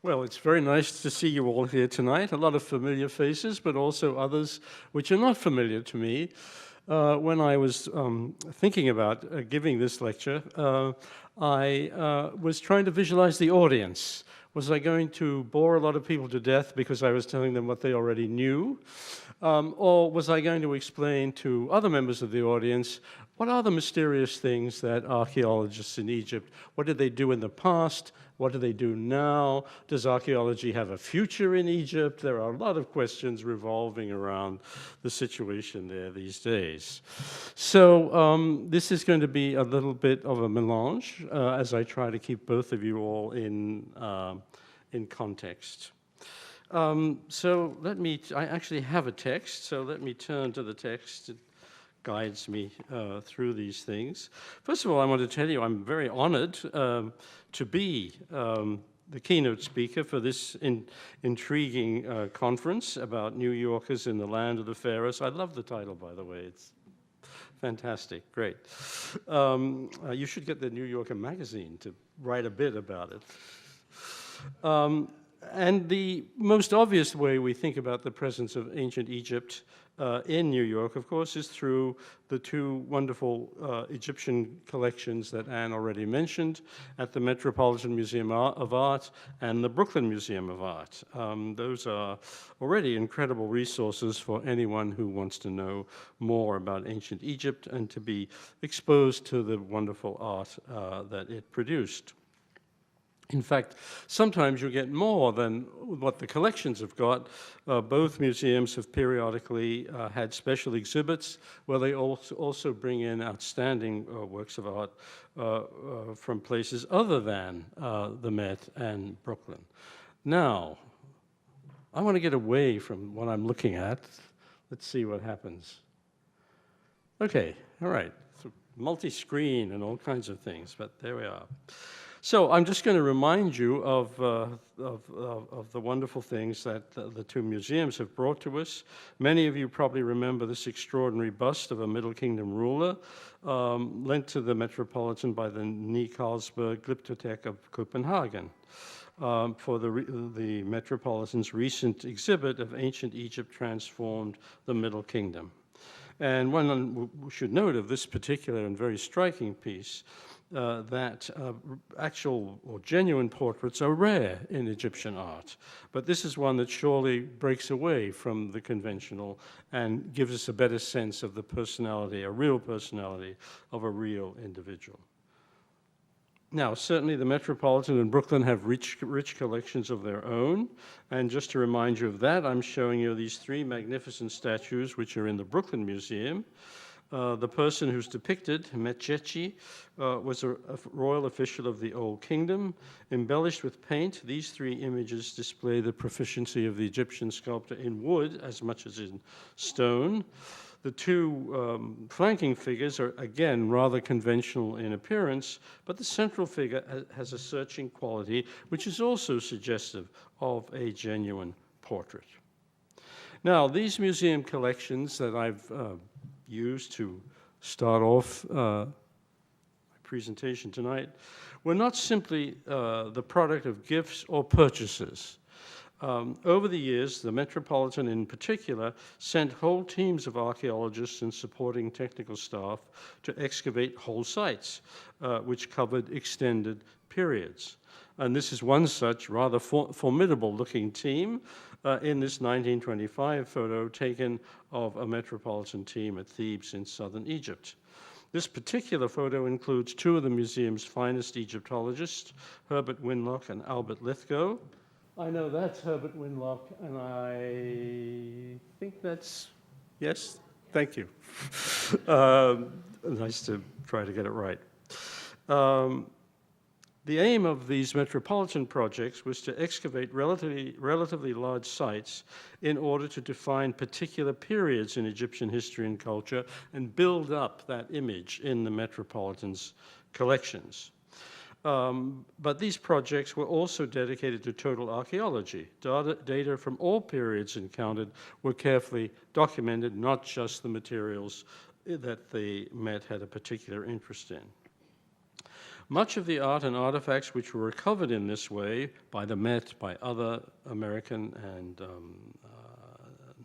Well, it's very nice to see you all here tonight. A lot of familiar faces, but also others which are not familiar to me. When I was thinking about giving this lecture, I was trying to visualize the audience. Was I going to bore a lot of people to death because I was telling them what they already knew? Or was I going to explain to other members of the audience what are the mysterious things that archaeologists in Egypt, what did they do in the past? What do they do now? Does archaeology have a future in Egypt? There are a lot of questions revolving around the situation there these days. So this is going to be a little bit of a melange as I try to keep both of you all in context. So I actually have a text, so let me turn to the text. It guides me through these things. First of all, I want to tell you I'm very honored to be the keynote speaker for this intriguing conference about New Yorkers in the land of the Pharaohs. I love the title, by the way. It's fantastic, great. You should get the New Yorker magazine to write a bit about it. And the most obvious way we think about the presence of ancient Egypt in New York, of course, is through the two wonderful Egyptian collections that Anne already mentioned at the Metropolitan Museum of Art and the Brooklyn Museum of Art. Those are already incredible resources for anyone who wants to know more about ancient Egypt and to be exposed to the wonderful art that it produced. In fact, sometimes you get more than what the collections have got. Both museums have periodically had special exhibits where they also bring in outstanding works of art from places other than the Met and Brooklyn. Now, I want to get away from what I'm looking at. Let's see what happens. Okay, all right. So multi-screen and all kinds of things, but there we are. So I'm just going to remind you of the wonderful things that the two museums have brought to us. Many of you probably remember this extraordinary bust of a Middle Kingdom ruler lent to the Metropolitan by the Nie Carlsberg Glyptotek of Copenhagen for the Metropolitan's recent exhibit of ancient Egypt transformed the Middle Kingdom. And one should note of this particular and very striking piece that actual or genuine portraits are rare in Egyptian art. But this is one that surely breaks away from the conventional and gives us a better sense of the personality, a real personality of a real individual. Now, certainly the Metropolitan and Brooklyn have rich collections of their own. And just to remind you of that, I'm showing you these three magnificent statues which are in the Brooklyn Museum. The person who's depicted, Metchechi, was a royal official of the Old Kingdom. Embellished with paint, these three images display the proficiency of the Egyptian sculptor in wood as much as in stone. The two flanking figures are, again, rather conventional in appearance, but the central figure has a searching quality, which is also suggestive of a genuine portrait. Now, these museum collections that I've used to start off my presentation tonight were not simply the product of gifts or purchases. Over the years, the Metropolitan in particular sent whole teams of archaeologists and supporting technical staff to excavate whole sites, which covered extended periods. And this is one such rather formidable-looking team in this 1925 photo taken of a Metropolitan team at Thebes in southern Egypt. This particular photo includes two of the museum's finest Egyptologists, Herbert Winlock and Albert Lithgow. I know that's Herbert Winlock, and I think that's, yes, thank you. Nice to try to get it right. The aim of these Metropolitan projects was to excavate relatively large sites in order to define particular periods in Egyptian history and culture and build up that image in the Metropolitan's collections. But these projects were also dedicated to total archaeology. Data from all periods encountered were carefully documented, not just the materials that the Met had a particular interest in. Much of the art and artifacts which were recovered in this way by the Met, by other American and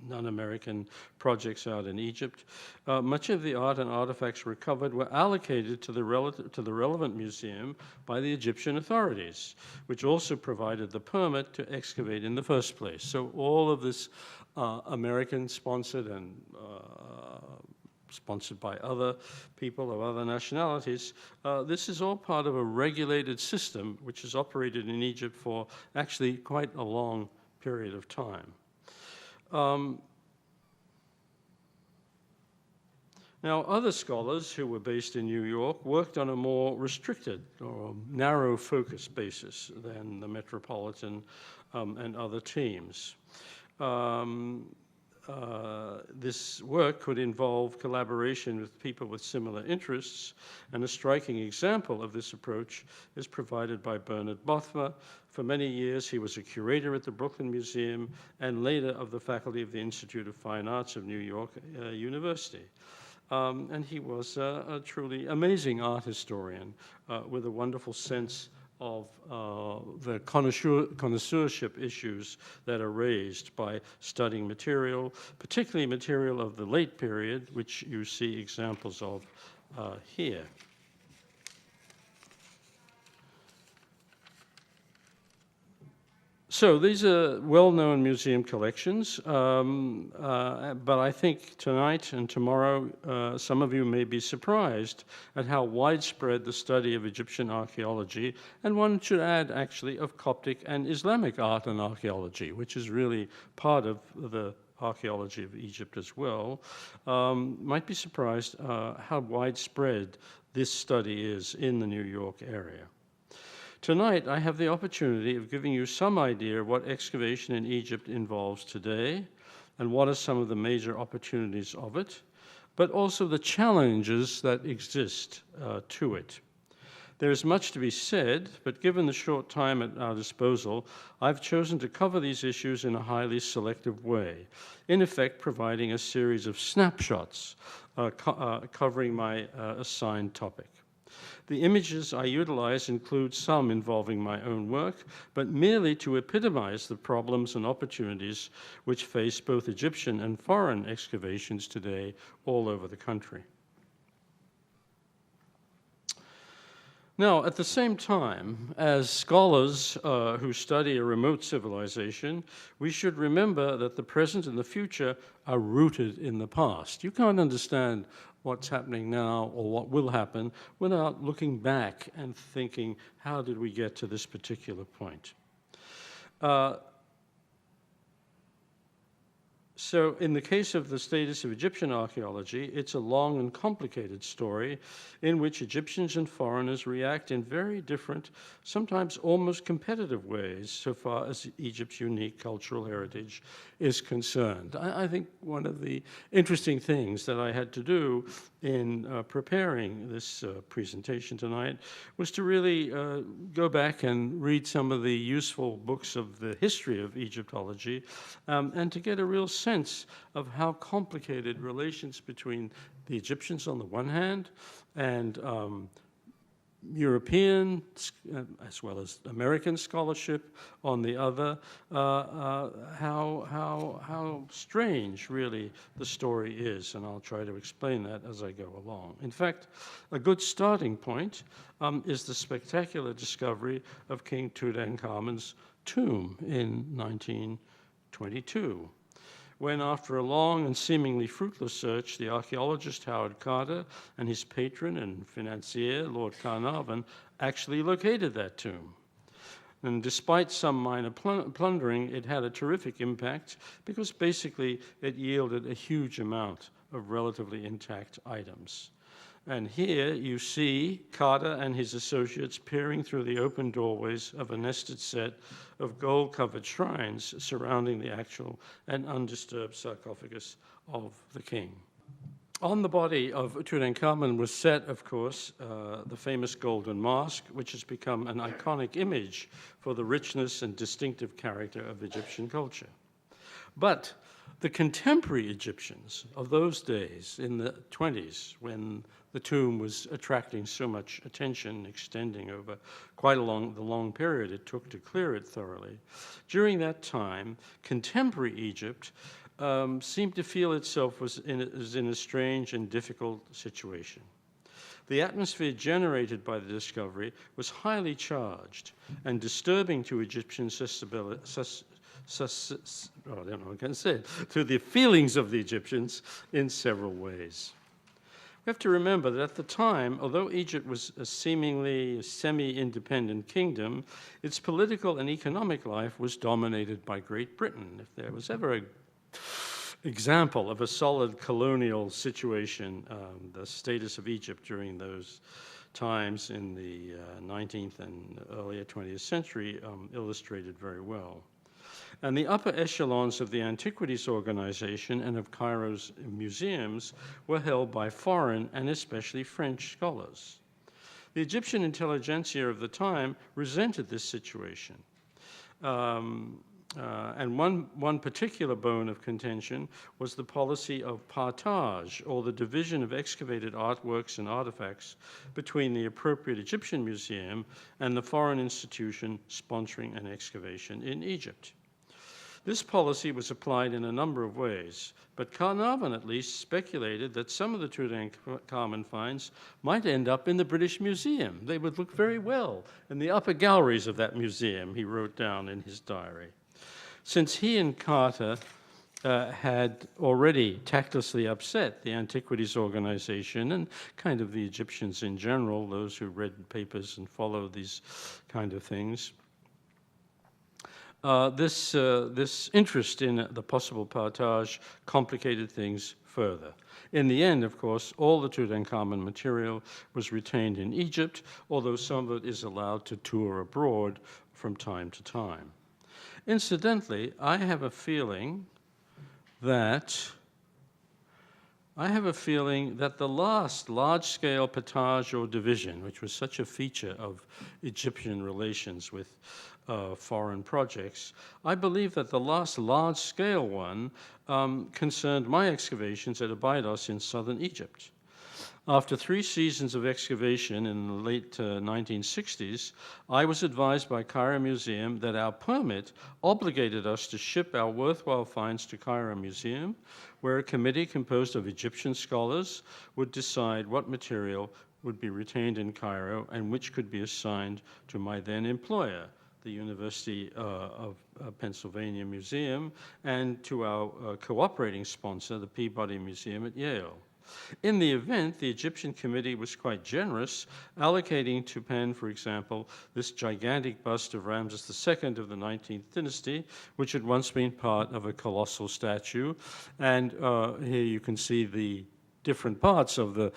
non-American projects out in Egypt, much of the art and artifacts recovered were allocated to the relevant museum by the Egyptian authorities, which also provided the permit to excavate in the first place. So all of this American-sponsored and sponsored by other people of other nationalities, this is all part of a regulated system which has operated in Egypt for actually quite a long period of time. Now, other scholars who were based in New York worked on a more restricted or narrow focus basis than the Metropolitan and other teams. This work could involve collaboration with people with similar interests, and a striking example of this approach is provided by Bernard Bothma. For many years, he was a curator at the Brooklyn Museum and later of the faculty of the Institute of Fine Arts of New York University. And he was a truly amazing art historian with a wonderful sense of the connoisseurship issues that are raised by studying material, particularly material of the late period, which you see examples of here. So these are well-known museum collections, but I think tonight and tomorrow some of you may be surprised at how widespread the study of Egyptian archaeology, and one should add actually of Coptic and Islamic art and archaeology, which is really part of the archaeology of Egypt as well, might be surprised how widespread this study is in the New York area. Tonight, I have the opportunity of giving you some idea of what excavation in Egypt involves today and what are some of the major opportunities of it, but also the challenges that exist to it. There is much to be said, but given the short time at our disposal, I've chosen to cover these issues in a highly selective way, in effect providing a series of snapshots covering my assigned topic. The images I utilize include some involving my own work, but merely to epitomize the problems and opportunities which face both Egyptian and foreign excavations today all over the country. Now, at the same time, as scholars who study a remote civilization, we should remember that the present and the future are rooted in the past. You can't understand what's happening now or what will happen without looking back and thinking, how did we get to this particular point? So in the case of the status of Egyptian archaeology, it's a long and complicated story in which Egyptians and foreigners react in very different, sometimes almost competitive ways so far as Egypt's unique cultural heritage is concerned. I think one of the interesting things that I had to do in preparing this presentation tonight was to really go back and read some of the useful books of the history of Egyptology and to get a real sense of how complicated relations between the Egyptians on the one hand and European as well as American scholarship on the other, how strange really the story is, and I'll try to explain that as I go along. In fact, a good starting point is the spectacular discovery of King Tutankhamun's tomb in 1922. When, after a long and seemingly fruitless search, the archaeologist Howard Carter and his patron and financier, Lord Carnarvon, actually located that tomb. And despite some minor plundering, it had a terrific impact because basically it yielded a huge amount of relatively intact items. And here you see Carter and his associates peering through the open doorways of a nested set of gold-covered shrines surrounding the actual and undisturbed sarcophagus of the king. On the body of Tutankhamun was set, of course, the famous golden mask, which has become an iconic image for the richness and distinctive character of Egyptian culture. But the contemporary Egyptians of those days, in the 20s, when the tomb was attracting so much attention, extending over quite the long period it took to clear it thoroughly, during that time, contemporary Egypt seemed to feel itself was in a strange and difficult situation. The atmosphere generated by the discovery was highly charged and disturbing to Egyptian to the feelings of the Egyptians in several ways. We have to remember that at the time, although Egypt was a seemingly semi-independent kingdom, its political and economic life was dominated by Great Britain. If there was ever an example of a solid colonial situation, the status of Egypt during those times in the 19th and earlier 20th century illustrated very well. And the upper echelons of the Antiquities Organization and of Cairo's museums were held by foreign and especially French scholars. The Egyptian intelligentsia of the time resented this situation. And one particular bone of contention was the policy of Pitaj, or the division of excavated artworks and artifacts between the appropriate Egyptian museum and the foreign institution sponsoring an excavation in Egypt. This policy was applied in a number of ways, but Carnarvon at least speculated that some of the Tutankhamun finds might end up in the British Museum. They would look very well in the upper galleries of that museum, he wrote down in his diary. Since he and Carter had already tactlessly upset the Antiquities Organization and kind of the Egyptians in general, those who read papers and followed these kind of things, this interest in the possible partage complicated things further. In the end, of course, all the Tutankhamun material was retained in Egypt, although some of it is allowed to tour abroad from time to time. Incidentally, I have a feeling that the last large-scale Pitaj or division, which was such a feature of Egyptian relations with foreign projects, I believe that the last large-scale one concerned my excavations at Abydos in southern Egypt. After 3 seasons of excavation in the late 1960s, I was advised by Cairo Museum that our permit obligated us to ship our worthwhile finds to Cairo Museum, where a committee composed of Egyptian scholars would decide what material would be retained in Cairo and which could be assigned to my then employer, the University of Pennsylvania Museum, and to our cooperating sponsor, the Peabody Museum at Yale. In the event, the Egyptian committee was quite generous, allocating to Penn, for example, this gigantic bust of Ramses II of the 19th dynasty, which had once been part of a colossal statue. And here you can see the different parts of the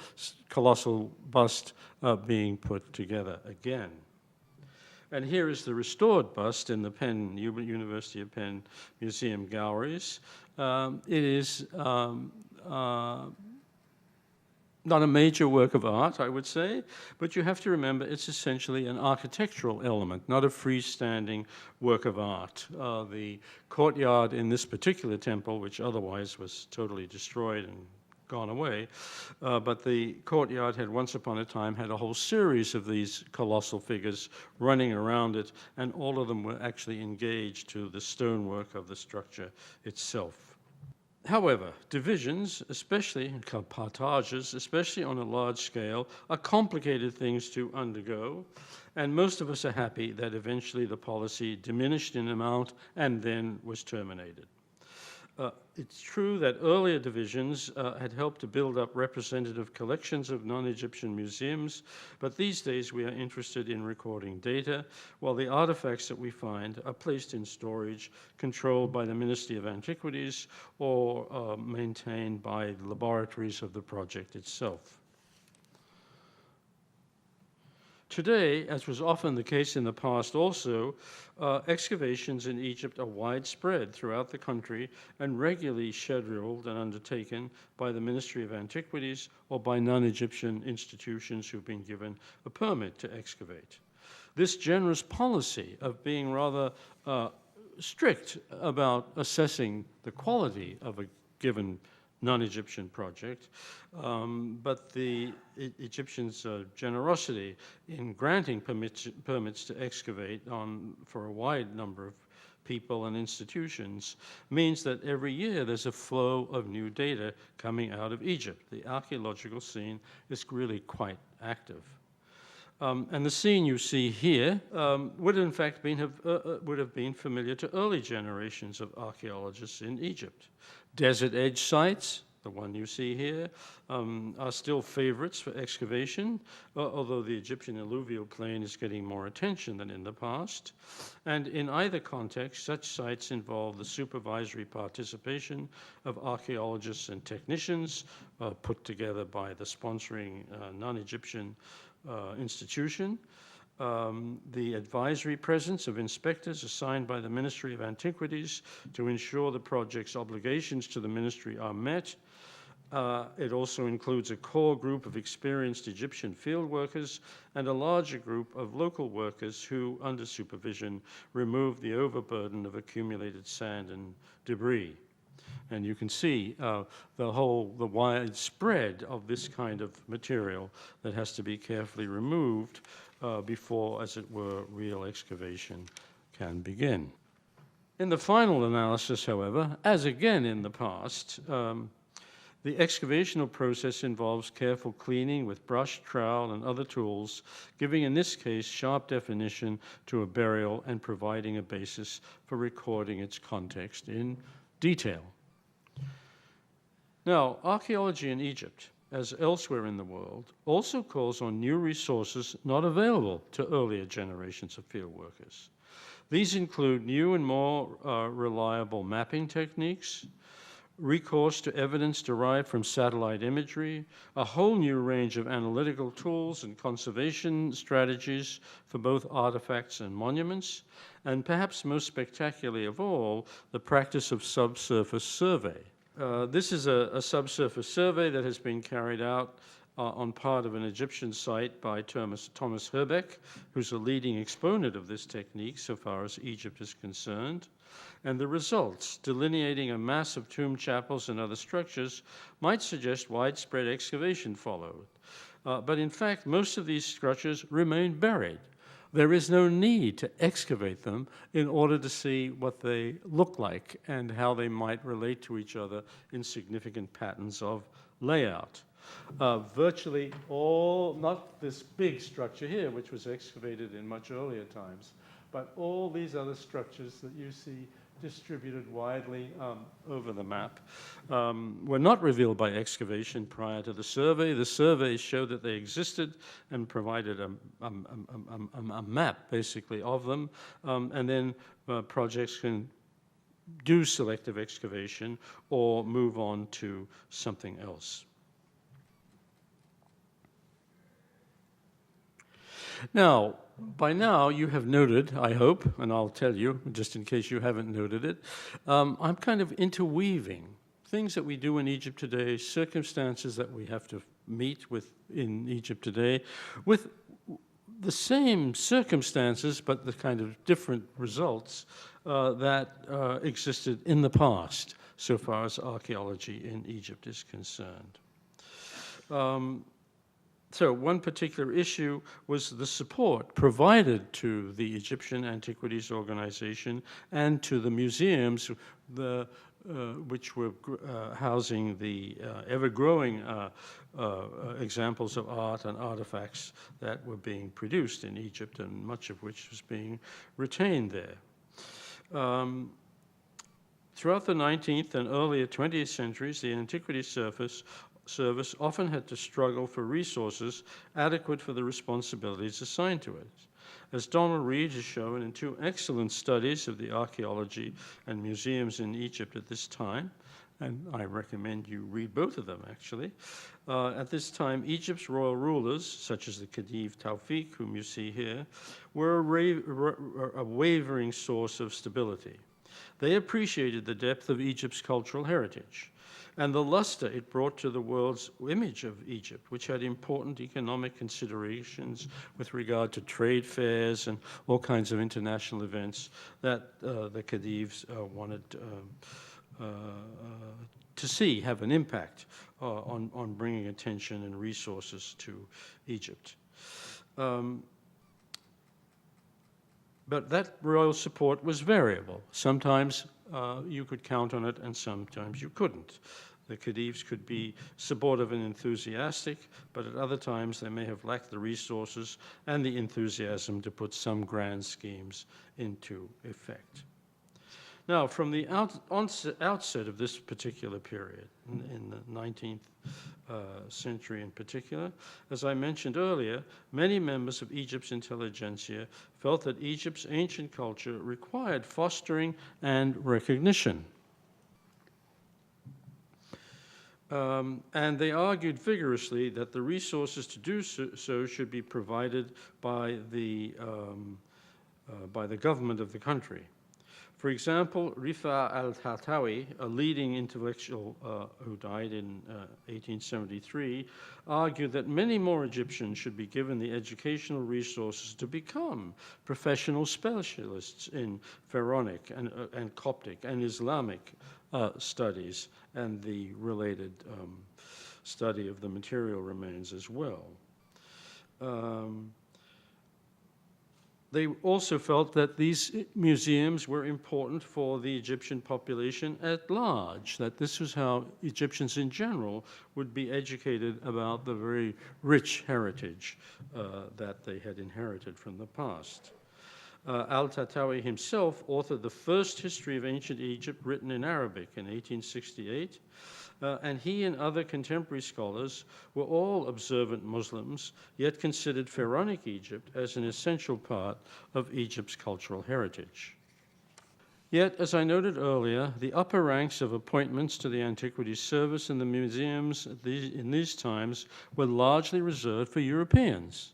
colossal bust being put together again. And here is the restored bust in the Penn, University of Penn Museum galleries. It is not a major work of art, I would say, but you have to remember it's essentially an architectural element, not a freestanding work of art. The courtyard in this particular temple, which otherwise was totally destroyed and gone away, but the courtyard had once upon a time had a whole series of these colossal figures running around it, and all of them were actually engaged to the stonework of the structure itself. However, divisions, especially partages, especially on a large scale, are complicated things to undergo, and most of us are happy that eventually the policy diminished in amount and then was terminated. It's true that earlier divisions had helped to build up representative collections of non-Egyptian museums, but these days we are interested in recording data, while the artifacts that we find are placed in storage controlled by the Ministry of Antiquities or maintained by the laboratories of the project itself. Today, as was often the case in the past also, excavations in Egypt are widespread throughout the country and regularly scheduled and undertaken by the Ministry of Antiquities or by non-Egyptian institutions who've been given a permit to excavate. This generous policy of being rather strict about assessing the quality of a given non-Egyptian project, but the Egyptians' generosity in granting permits to excavate for a wide number of people and institutions means that every year there's a flow of new data coming out of Egypt. The archaeological scene is really quite active. And the scene you see here would in fact would have been familiar to early generations of archaeologists in Egypt. Desert edge sites, the one you see here, are still favorites for excavation, although the Egyptian alluvial plain is getting more attention than in the past. And in either context, such sites involve the supervisory participation of archaeologists and technicians put together by the sponsoring non-Egyptian institution, the advisory presence of inspectors assigned by the Ministry of Antiquities to ensure the project's obligations to the ministry are met. It also includes a core group of experienced Egyptian field workers and a larger group of local workers who, under supervision, remove the overburden of accumulated sand and debris. And you can see the wide spread of this kind of material that has to be carefully removed before, as it were, real excavation can begin. In the final analysis, however, as again in the past, the excavational process involves careful cleaning with brush, trowel, and other tools, giving in this case sharp definition to a burial and providing a basis for recording its context in detail. Now, archaeology in Egypt, as elsewhere in the world, also calls on new resources not available to earlier generations of field workers. These include new and more reliable mapping techniques, recourse to evidence derived from satellite imagery, a whole new range of analytical tools and conservation strategies for both artifacts and monuments, and perhaps most spectacularly of all, the practice of subsurface survey. This is a subsurface survey that has been carried out on part of an Egyptian site by Thomas Herbeck, who's a leading exponent of this technique so far as Egypt is concerned. And the results, delineating a mass of tomb chapels and other structures, might suggest widespread excavation followed. But in fact, most of these structures remain buried. There is no need to excavate them in order to see what they look like and how they might relate to each other in significant patterns of layout. Virtually all, not this big structure here, which was excavated in much earlier times, but all these other structures that you see distributed widely over the map were not revealed by excavation prior to the survey. The surveys showed that they existed and provided a map, basically, of them, and then projects can do selective excavation or move on to something else. Now, by now you have noted, I hope, and I'll tell you, just in case you haven't noted it, I'm kind of interweaving things that we do in Egypt today, circumstances that we have to meet with in Egypt today, with the same circumstances, but the kind of different results that existed in the past, so far as archaeology in Egypt is concerned. So one particular issue was the support provided to the Egyptian Antiquities Organization and to the museums which were housing the ever-growing examples of art and artifacts that were being produced in Egypt, and much of which was being retained there. Throughout the 19th and earlier 20th centuries, the Antiquities Service often had to struggle for resources adequate for the responsibilities assigned to it. As Donald Reed has shown in two excellent studies of the archaeology and museums in Egypt at this time, and I recommend you read both of them, actually. At this time, Egypt's royal rulers, such as the Khedive Tawfiq, whom you see here, were a wavering source of stability. They appreciated the depth of Egypt's cultural heritage. and the luster it brought to the world's image of Egypt, which had important economic considerations with regard to trade fairs and all kinds of international events that the Khedives wanted to see have an impact on bringing attention and resources to Egypt. But that royal support was variable. Sometimes you could count on it, and sometimes you couldn't. The Khedives could be supportive and enthusiastic, but at other times they may have lacked the resources and the enthusiasm to put some grand schemes into effect. Now, from the outset of this particular period, in the 19th century in particular, as I mentioned earlier, many members of Egypt's intelligentsia felt that Egypt's ancient culture required fostering and recognition. And they argued vigorously that the resources to do so should be provided by the government of the country. For example, Rifa al-Tahtawi, a leading intellectual who died in 1873, argued that many more Egyptians should be given the educational resources to become professional specialists in Pharaonic and Coptic and Islamic studies and the related study of the material remains as well. They also felt that these museums were important for the Egyptian population at large, that this was how Egyptians in general would be educated about the very rich heritage that they had inherited from the past. Al-Tahtawi himself authored the first history of ancient Egypt written in Arabic in 1868, and he and other contemporary scholars were all observant Muslims, yet considered Pharaonic Egypt as an essential part of Egypt's cultural heritage. Yet, as I noted earlier, the upper ranks of appointments to the Antiquities Service in the museums in these times were largely reserved for Europeans.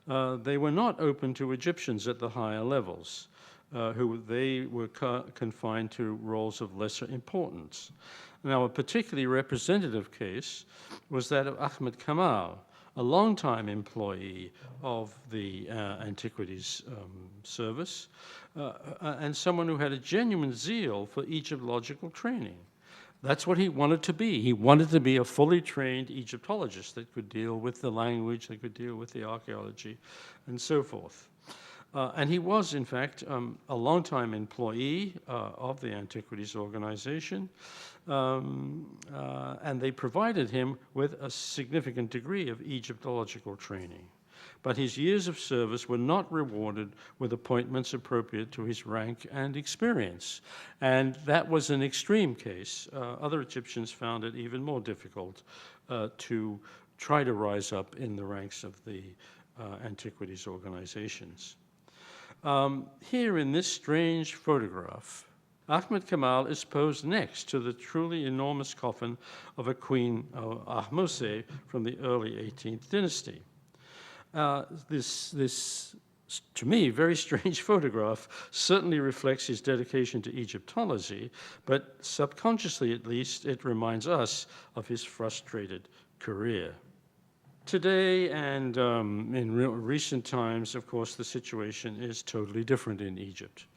They were not open to Egyptians at the higher levels, who they were confined to roles of lesser importance. Now, a particularly representative case was that of Ahmed Kamal, a longtime employee of the Antiquities Service, and someone who had a genuine zeal for Egyptological training. That's what he wanted to be. He wanted to be a fully trained Egyptologist that could deal with the language, that could deal with the archaeology, and so forth. And he was, in fact, a longtime employee of the Antiquities organization, and they provided him with a significant degree of Egyptological training. But his years of service were not rewarded with appointments appropriate to his rank and experience. And that was an extreme case. Other Egyptians found it even more difficult to try to rise up in the ranks of the Antiquities organizations. Here in this strange photograph, Ahmed Kamal is posed next to the truly enormous coffin of a queen, Ahmose, from the early 18th dynasty. This, to me, very strange photograph certainly reflects his dedication to Egyptology, but subconsciously, at least, it reminds us of his frustrated career. Today and in recent times, of course, the situation is totally different in Egypt.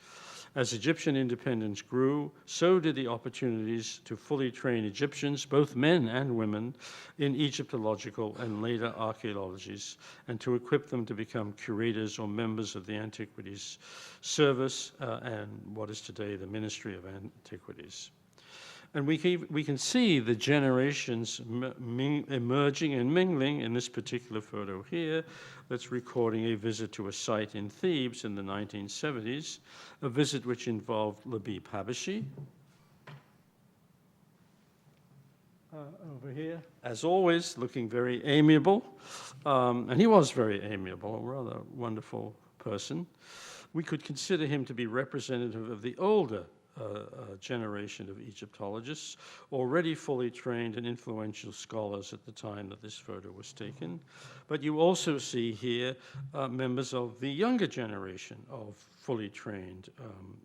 As Egyptian independence grew, so did the opportunities to fully train Egyptians, both men and women, in Egyptological and later archaeologies, and to equip them to become curators or members of the Antiquities Service and what is today the Ministry of Antiquities. And we can see the generations emerging and mingling in this particular photo here that's recording a visit to a site in Thebes in the 1970s, a visit which involved Labib Habashi. Over here, as always, looking very amiable. And he was very amiable, a rather wonderful person. We could consider him to be representative of the older generation of Egyptologists, already fully trained and influential scholars at the time that this photo was taken. But you also see here members of the younger generation of fully trained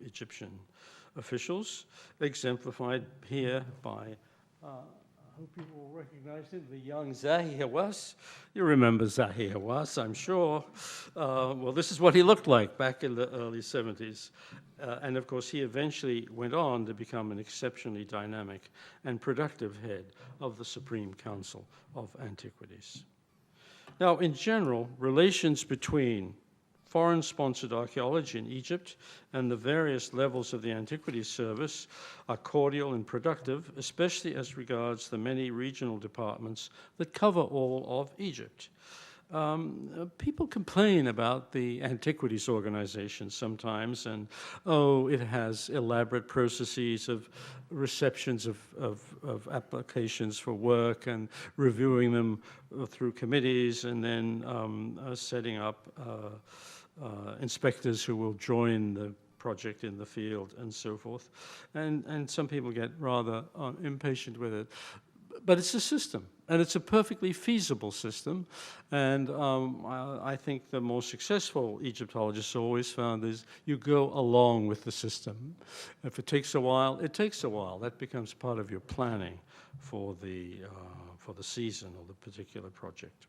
Egyptian officials, exemplified here by I hope people will recognize him, the young Zahi Hawass. You remember Zahi Hawass, I'm sure. Well, this is what he looked like back in the early 70s. And of course, he eventually went on to become an exceptionally dynamic and productive head of the Supreme Council of Antiquities. Now, in general, relations between foreign-sponsored archaeology in Egypt and the various levels of the Antiquities Service are cordial and productive, especially as regards the many regional departments that cover all of Egypt. People complain about the Antiquities organization sometimes, and, oh, it has elaborate processes of receptions of applications for work and reviewing them through committees, and then setting up inspectors who will join the project in the field and so forth. And some people get rather impatient with it. But it's a system, and it's a perfectly feasible system. And I think the more successful Egyptologists always found is you go along with the system. If it takes a while, it takes a while. That becomes part of your planning for the season or the particular project.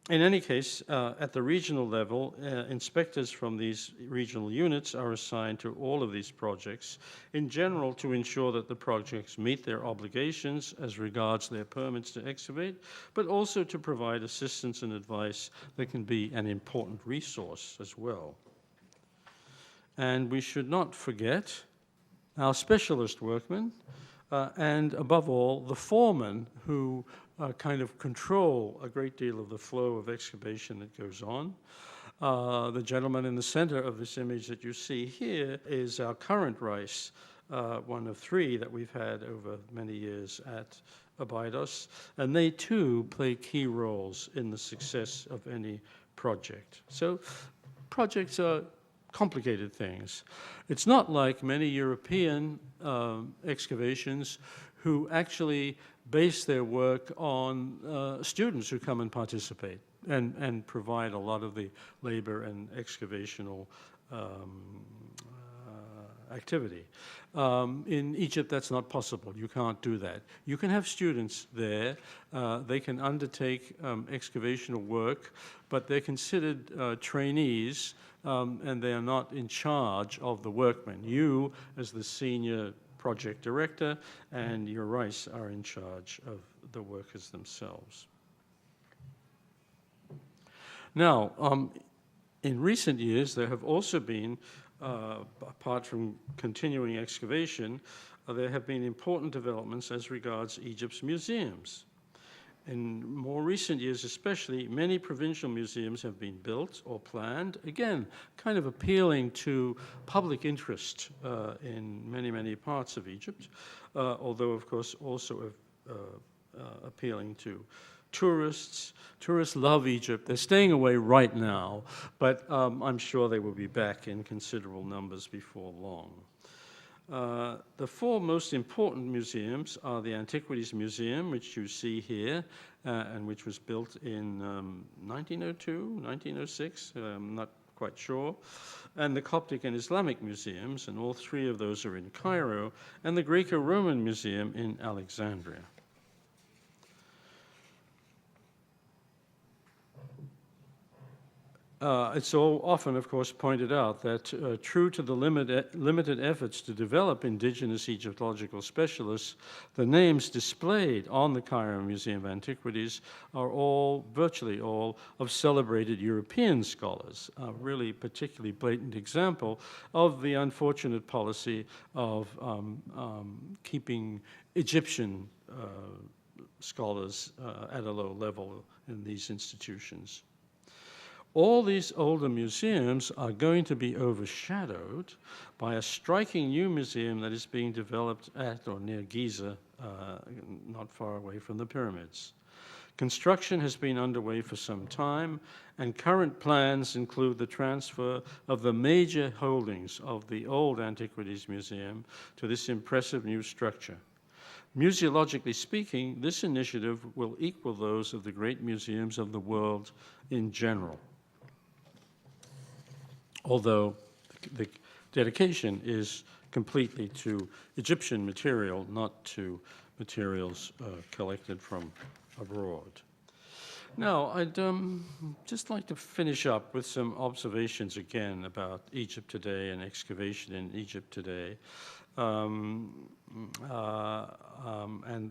In any case, at the regional level, inspectors from these regional units are assigned to all of these projects, in general to ensure that the projects meet their obligations as regards their permits to excavate, but also to provide assistance and advice that can be an important resource as well. And we should not forget our specialist workmen, and above all, the foremen who kind of control a great deal of the flow of excavation that goes on. The gentleman in the center of this image that you see here is our current Rice, one of three that we've had over many years at Abydos, and they too play key roles in the success of any project. So projects are complicated things. It's not like many European excavations who actually base their work on students who come and participate and provide a lot of the labor and excavational activity. In Egypt, that's not possible. You can't do that. You can have students there. They can undertake excavational work, but they're considered trainees, and they are not in charge of the workmen. You, as the senior project director, and your Rice are in charge of the workers themselves. Now, in recent years, there have also been, apart from continuing excavation, there have been important developments as regards Egypt's museums. In more recent years especially, many provincial museums have been built or planned, again, kind of appealing to public interest in many, many parts of Egypt, although, of course, also appealing to tourists. Tourists love Egypt. They're staying away right now, but I'm sure they will be back in considerable numbers before long. The four most important museums are the Antiquities Museum, which you see here, and which was built in 1902, 1906, I'm not quite sure, and the Coptic and Islamic Museums, and all three of those are in Cairo, and the Greco-Roman Museum in Alexandria. It's so often, of course, pointed out that true to the limited efforts to develop indigenous Egyptological specialists, the names displayed on the Cairo Museum of Antiquities are all, virtually all, of celebrated European scholars, a really particularly blatant example of the unfortunate policy of keeping Egyptian scholars at a low level in these institutions. All these older museums are going to be overshadowed by a striking new museum that is being developed at or near Giza, not far away from the pyramids. Construction has been underway for some time, and current plans include the transfer of the major holdings of the old Antiquities Museum to this impressive new structure. Museologically speaking, this initiative will equal those of the great museums of the world in general, although the dedication is completely to Egyptian material, not to materials collected from abroad. Now, I'd just like to finish up with some observations again about Egypt today and excavation in Egypt today. And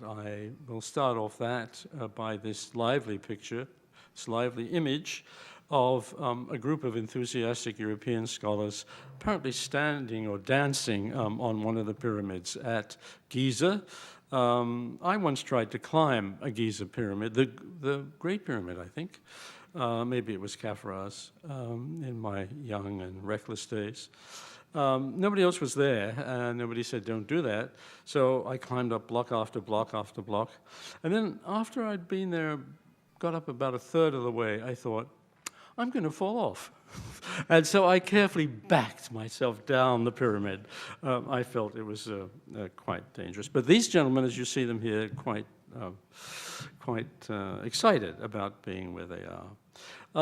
I will start off that by this lively picture, this lively image of a group of enthusiastic European scholars apparently standing or dancing on one of the pyramids at Giza. I once tried to climb a Giza pyramid, the Great Pyramid, I think. Maybe it was Pharaohs in my young and reckless days. Nobody else was there, and nobody said, don't do that. So I climbed up block after block after block. And then after I'd been there, got up about a third of the way, I thought, I'm going to fall off. And so I carefully backed myself down the pyramid. I felt it was quite dangerous. But these gentlemen, as you see them here, quite excited about being where they are.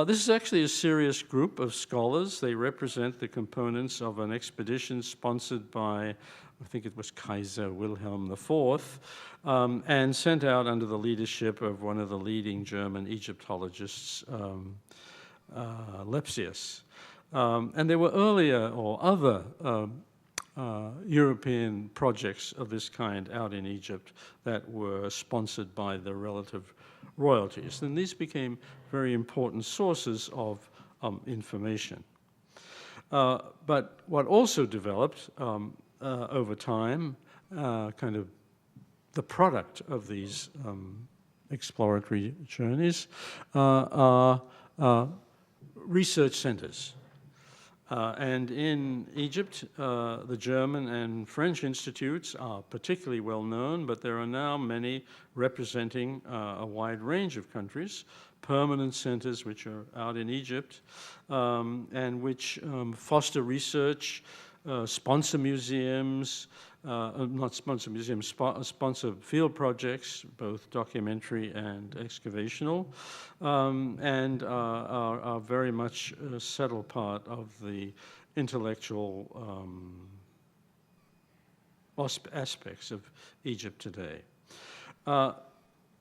This is actually a serious group of scholars. They represent the components of an expedition sponsored by, I think it was Kaiser Wilhelm IV, and sent out under the leadership of one of the leading German Egyptologists, Lepsius. And there were earlier or other European projects of this kind out in Egypt that were sponsored by the relative royalties. And these became very important sources of information. But what also developed over time, kind of the product of these exploratory journeys, are research centers. And in Egypt, the German and French institutes are particularly well known, but there are now many representing a wide range of countries, permanent centers which are out in Egypt, and which foster research, sponsor museums, not sponsor museums, sponsor field projects, both documentary and excavational, and are very much a settled part of the intellectual aspects of Egypt today.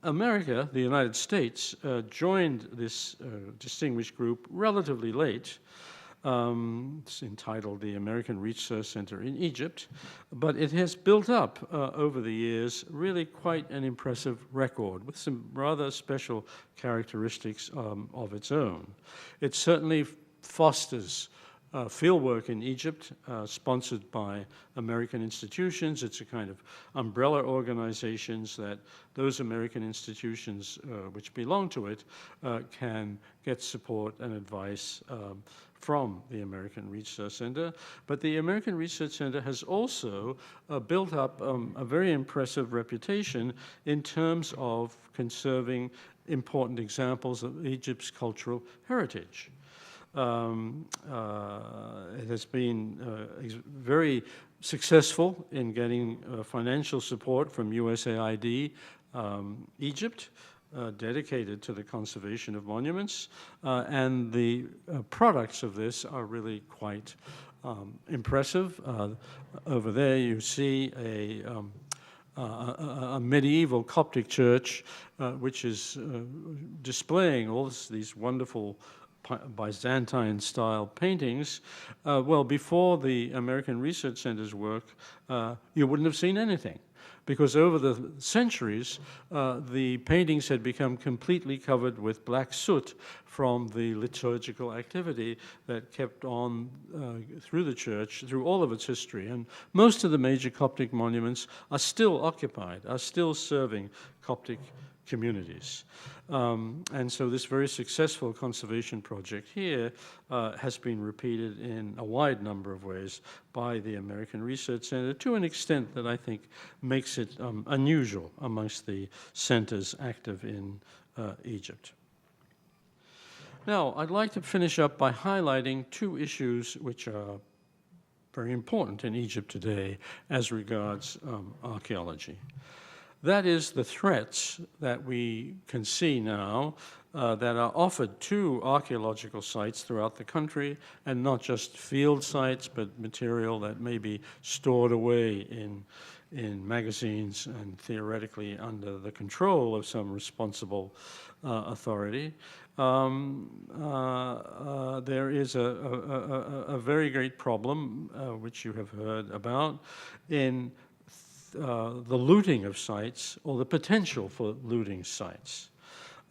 America, the United States, joined this distinguished group relatively late. It's entitled the American Research Center in Egypt, but it has built up over the years really quite an impressive record with some rather special characteristics of its own. It certainly fosters fieldwork in Egypt, sponsored by American institutions. It's a kind of umbrella organizations that those American institutions which belong to it can get support and advice from the American Research Center. But the American Research Center has also built up a very impressive reputation in terms of conserving important examples of Egypt's cultural heritage. It has been very successful in getting financial support from USAID Egypt, dedicated to the conservation of monuments, and the products of this are really quite impressive. Over there you see a medieval Coptic church which is displaying all these wonderful Byzantine-style paintings. Well, before the American Research Center's work, you wouldn't have seen anything, because over the centuries, the paintings had become completely covered with black soot from the liturgical activity that kept on through the church, through all of its history. And most of the major Coptic monuments are still occupied, are still serving Coptic communities. And so this very successful conservation project here has been repeated in a wide number of ways by the American Research Center to an extent that I think makes it unusual amongst the centers active in Egypt. Now, I'd like to finish up by highlighting two issues which are very important in Egypt today as regards archaeology. That is the threats that we can see now that are offered to archaeological sites throughout the country, and not just field sites, but material that may be stored away in magazines and theoretically under the control of some responsible authority. There is a very great problem, which you have heard about, in the looting of sites, or the potential for looting sites.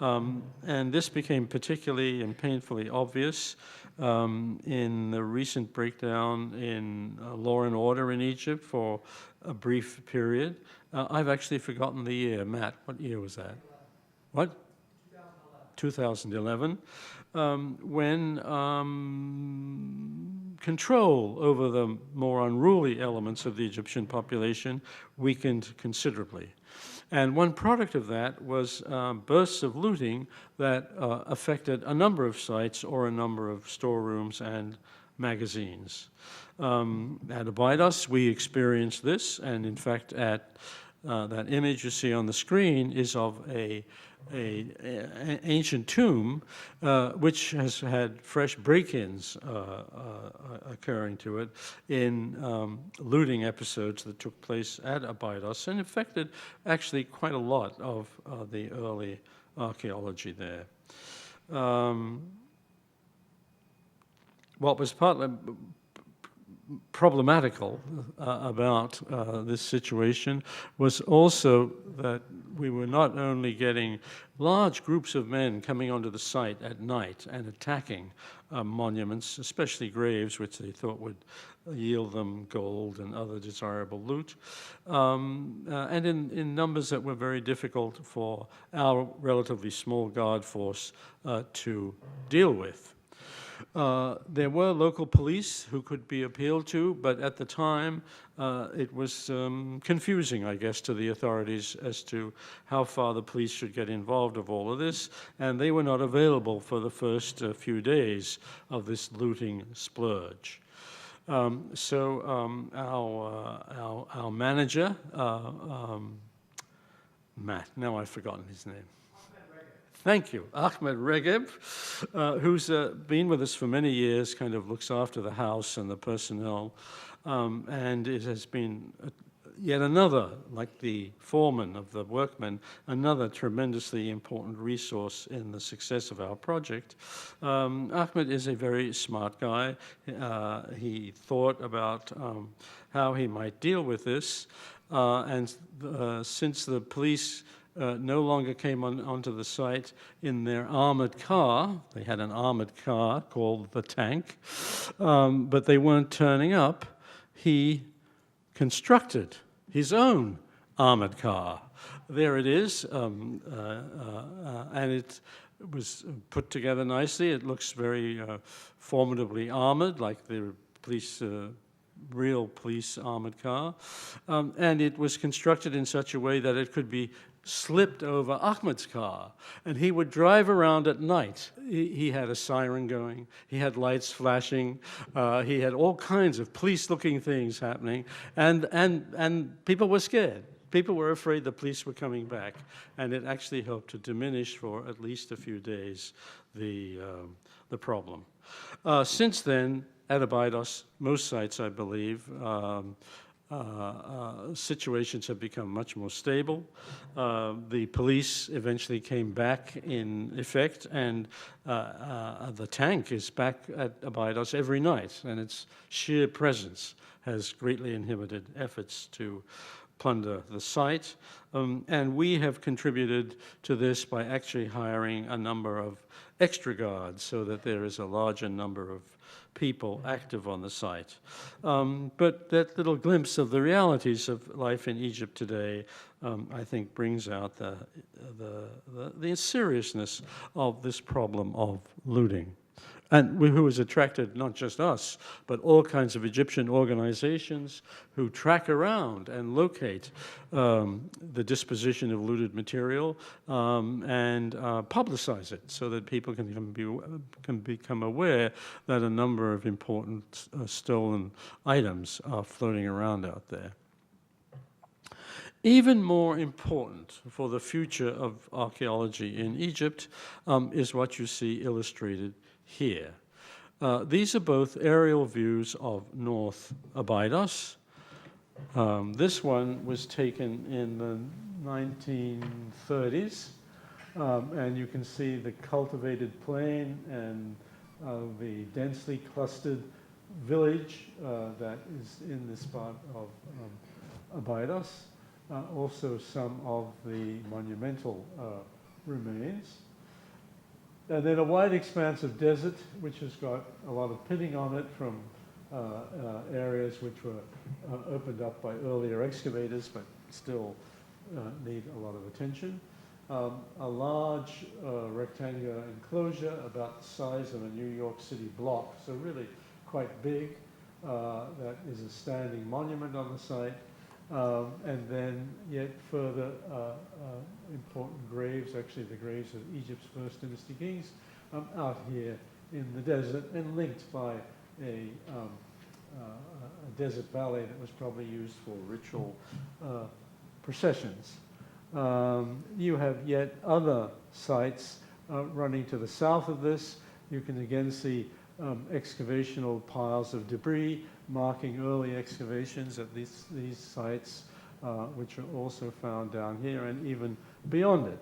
And this became particularly and painfully obvious in the recent breakdown in law and order in Egypt for a brief period. I've actually forgotten the year. Matt, what year was that? What? 2011. When control over the more unruly elements of the Egyptian population weakened considerably. And one product of that was bursts of looting that affected a number of sites or a number of storerooms and magazines. At Abydos, we experienced this, and in fact, at that image you see on the screen is of an ancient tomb, which has had fresh break-ins occurring to it in looting episodes that took place at Abydos, and affected actually quite a lot of the early archaeology there. What was partly problematical about this situation was also that we were not only getting large groups of men coming onto the site at night and attacking monuments, especially graves, which they thought would yield them gold and other desirable loot, and in numbers that were very difficult for our relatively small guard force to deal with. There were local police who could be appealed to, but at the time it was confusing, I guess, to the authorities as to how far the police should get involved of all of this, and they were not available for the first few days of this looting splurge. So our manager, Matt, now I've forgotten his name. Thank you. Ahmed Regeb, who's been with us for many years, kind of looks after the house and the personnel, and it has been yet another, like the foreman of the Workmen, another tremendously important resource in the success of our project. Ahmed is a very smart guy. He thought about how he might deal with this, and since the police no longer came onto the site in their armored car. They had an armored car called the Tank, but they weren't turning up. He constructed his own armored car. There it is, and it was put together nicely. It looks very formidably armored, like the police real police armored car, and it was constructed in such a way that it could be slipped over Ahmed's car, and he would drive around at night. He had a siren going, he had lights flashing, he had all kinds of police-looking things happening, and people were scared. People were afraid the police were coming back, and it actually helped to diminish for at least a few days the problem. Since then, at Abydos, most sites, I believe, situations have become much more stable. The police eventually came back in effect, and the Tank is back at Abydos every night, and its sheer presence has greatly inhibited efforts to plunder the site. And we have contributed to this by actually hiring a number of extra guards so that there is a larger number of people active on the site. But that little glimpse of the realities of life in Egypt today, I think, brings out the seriousness of this problem of looting. And who has attracted not just us, but all kinds of Egyptian organizations who track around and locate the disposition of looted material and publicize it so that people can become aware that a number of important stolen items are floating around out there. Even more important for the future of archaeology in Egypt is what you see illustrated here. These are both aerial views of North Abydos. This one was taken in the 1930s, and you can see the cultivated plain and the densely clustered village that is in this part of Abydos. Also some of the monumental remains. And then a wide expanse of desert, which has got a lot of pitting on it from areas which were opened up by earlier excavators, but still need a lot of attention. A large rectangular enclosure about the size of a New York City block, so really quite big. That is a standing monument on the site. And then yet further important graves, actually the graves of Egypt's first dynasty kings, out here in the desert and linked by a desert valley that was probably used for ritual processions. You have yet other sites running to the south of this. You can again see excavational piles of debris marking early excavations at these sites, which are also found down here and even beyond it.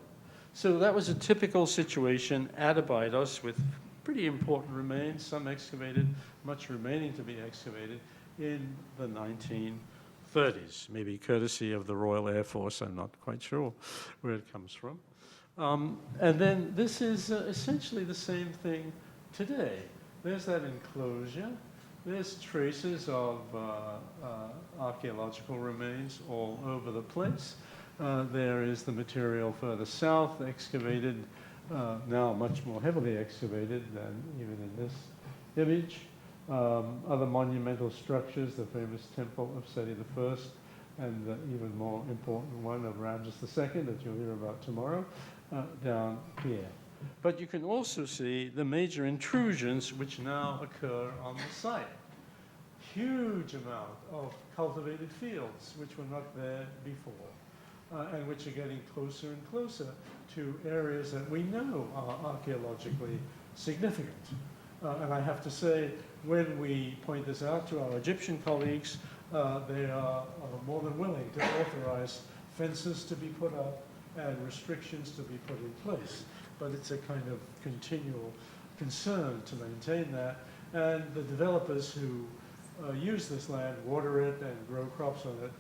So that was a typical situation at Abydos with pretty important remains, some excavated, much remaining to be excavated in the 1930s, maybe courtesy of the Royal Air Force. I'm not quite sure where it comes from. And then this is essentially the same thing today. There's that enclosure. There's traces of archaeological remains all over the place. There is the material further south, excavated, now much more heavily excavated than even in this image. Other monumental structures, the famous temple of Seti I, and the even more important one of Ramses II that you'll hear about tomorrow, down here. But you can also see the major intrusions which now occur on the site. Huge amount of cultivated fields which were not there before, and which are getting closer and closer to areas that we know are archaeologically significant. And I have to say, when we point this out to our Egyptian colleagues, they are more than willing to authorize fences to be put up and restrictions to be put in place. But it's a kind of continual concern to maintain that. And the developers who use this land, water it, and grow crops on it,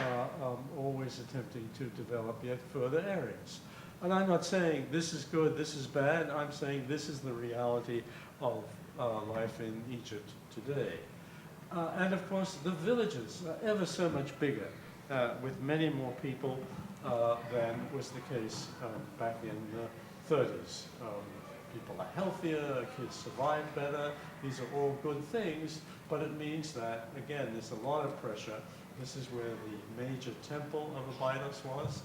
are always attempting to develop yet further areas. And I'm not saying this is good, this is bad. I'm saying this is the reality of life in Egypt today. And of course, the villages are ever so much bigger, with many more people than was the case back in the 30s. People are healthier, kids survive better. These are all good things, but it means that, again, there's a lot of pressure. This is where the major temple of Abydos was.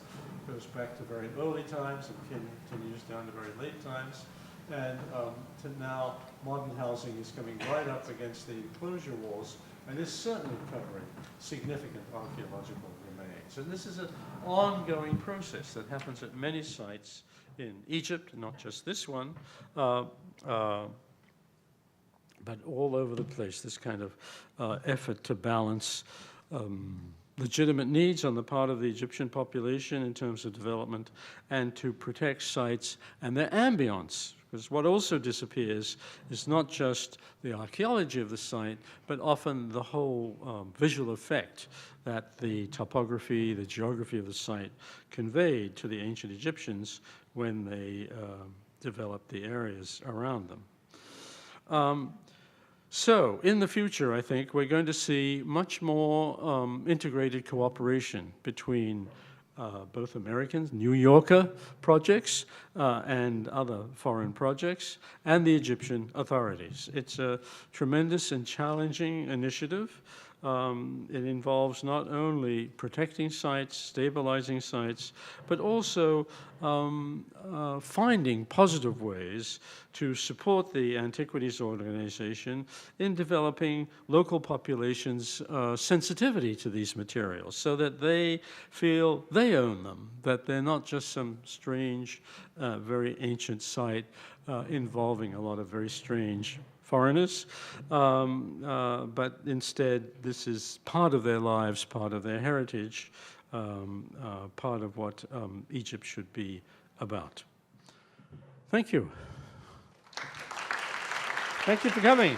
It goes back to very early times and continues down to very late times. And to now, modern housing is coming right up against the enclosure walls and is certainly covering significant archaeological remains. And this is an ongoing process that happens at many sites in Egypt, not just this one, but all over the place, this kind of effort to balance legitimate needs on the part of the Egyptian population in terms of development and to protect sites and their ambience. Because what also disappears is not just the archaeology of the site, but often the whole visual effect that the topography, the geography of the site conveyed to the ancient Egyptians when they developed the areas around them. So in the future, I think, we're going to see much more integrated cooperation between both American, New Yorker projects and other foreign projects, and the Egyptian authorities. It's a tremendous and challenging initiative, It involves not only protecting sites, stabilizing sites, but also finding positive ways to support the Antiquities organization in developing local populations' sensitivity to these materials so that they feel they own them, that they're not just some strange, very ancient site involving a lot of very strange foreigners, but instead this is part of their lives, part of their heritage, part of what Egypt should be about. Thank you. Thank you for coming.